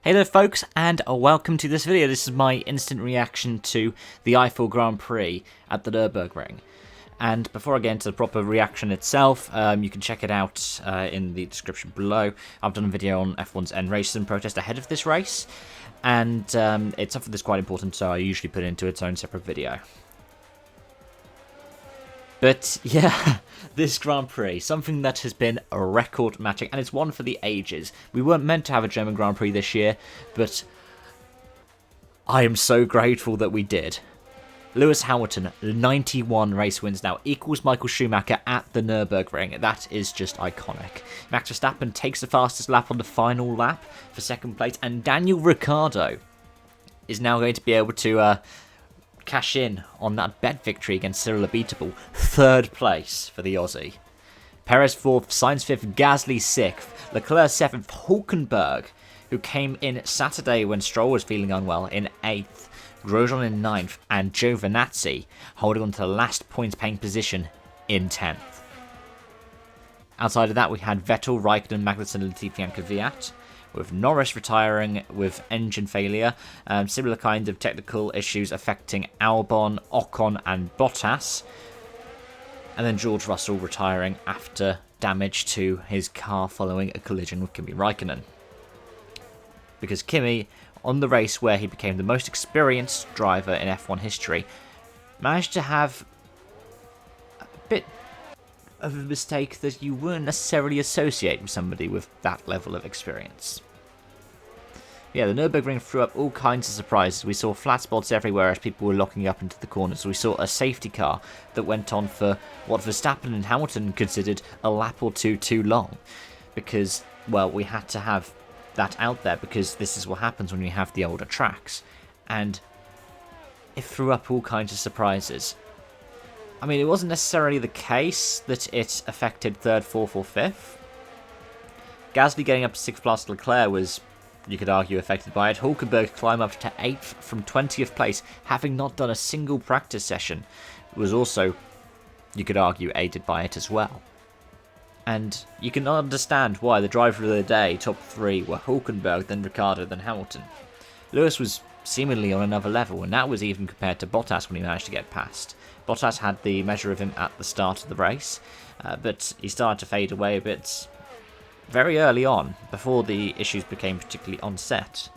Hey there folks, and welcome to this video. This is my instant reaction to the Eifel Grand Prix at the Nürburgring. And before I get into the proper reaction itself, you can check it out in the description below. I've done a video on F1's end racism protest ahead of this race, and it's something that's quite important, so I usually put it into its own separate video. But yeah, this Grand Prix, something that has been a record matching, and it's one for the ages. We weren't meant to have a German Grand Prix this year, but I am so grateful that we did. Lewis Hamilton, 91 race wins now, equals Michael Schumacher at the Nürburgring. That is just iconic. Max Verstappen takes the fastest lap on the final lap for second place, and Daniel Ricciardo is now going to be able to cash in on that bet victory against Cyril Abiteboul. Third place for the Aussie. Perez 4th, Sainz 5th, Gasly 6th, Leclerc 7th, Hulkenberg, who came in Saturday when Stroll was feeling unwell, in 8th, Grosjean in 9th, and Giovinazzi holding on to the last points paying position in 10th. Outside of that, we had Vettel, Raikkonen, Magnussen, Latifi and Kvyat, with Norris retiring with engine failure, similar kind of technical issues affecting Albon, Ocon and Bottas, and then George Russell retiring after damage to his car following a collision with Kimi Raikkonen. Because Kimi, on the race where he became the most experienced driver in F1 history, managed to have a bit of a mistake that you wouldn't necessarily associate with somebody with that level of experience. Yeah, the Nürburgring threw up all kinds of surprises. We saw flat spots everywhere as people were locking up into the corners. We saw a safety car that went on for what Verstappen and Hamilton considered a lap or two too long. Because, well, we had to have that out there because this is what happens when you have the older tracks. And it threw up all kinds of surprises. I mean, it wasn't necessarily the case that it affected 3rd, 4th or 5th. Gasly getting up to 6th plus Leclerc was, you could argue, affected by it. Hulkenberg climb up to 8th from 20th place, having not done a single practice session, was also, you could argue, aided by it as well. And you can understand why the driver of the day, top 3, were Hulkenberg, then Ricciardo, then Hamilton. Lewis was seemingly on another level, and that was even compared to Bottas when he managed to get past. Bottas had the measure of him at the start of the race, but he started to fade away a bit very early on, before the issues became particularly onset.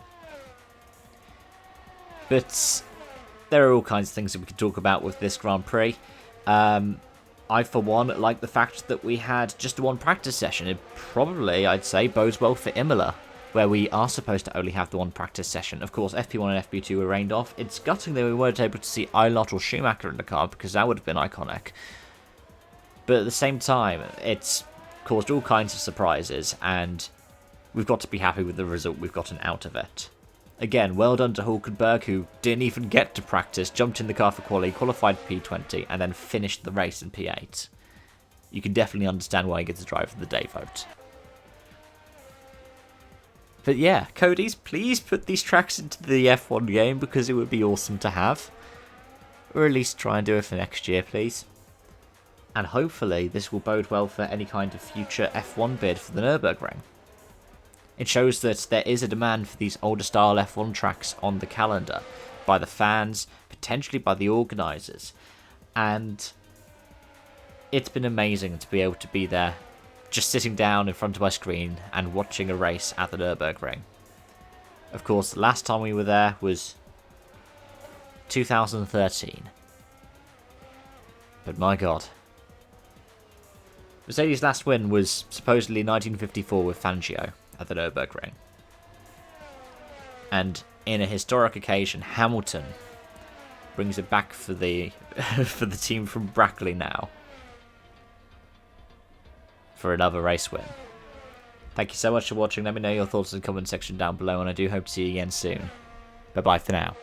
But there are all kinds of things that we could talk about with this Grand Prix. I, for one, like the fact that we had just one practice session. It probably, I'd say, bodes well for Imola, where we are supposed to only have the one practice session. Of course, FP1 and FP2 were rained off. It's gutting that we weren't able to see Eilert or Schumacher in the car, because that would have been iconic. But at the same time, it's caused all kinds of surprises, and we've got to be happy with the result we've gotten out of it. Again, well done to Hulkenberg, who didn't even get to practice, jumped in the car for quali, qualified P20, and then finished the race in P8. You can definitely understand why he gets a driver of the day vote. But yeah, Codys, please put these tracks into the F1 game because it would be awesome to have. Or at least try and do it for next year, please. And hopefully this will bode well for any kind of future F1 bid for the Nürburgring. It shows that there is a demand for these older style F1 tracks on the calendar by the fans, potentially by the organisers. And it's been amazing to be able to be there, just sitting down in front of my screen and watching a race at the Nürburgring. Of course, the last time we were there was 2013. But my god. Mercedes' last win was supposedly 1954 with Fangio at the Nürburgring. And in a historic occasion, Hamilton brings it back for the for the team from Brackley now for another race win. Thank you so much for watching. Let me know your thoughts in the comment section down below, and I do hope to see you again soon. Bye bye for now.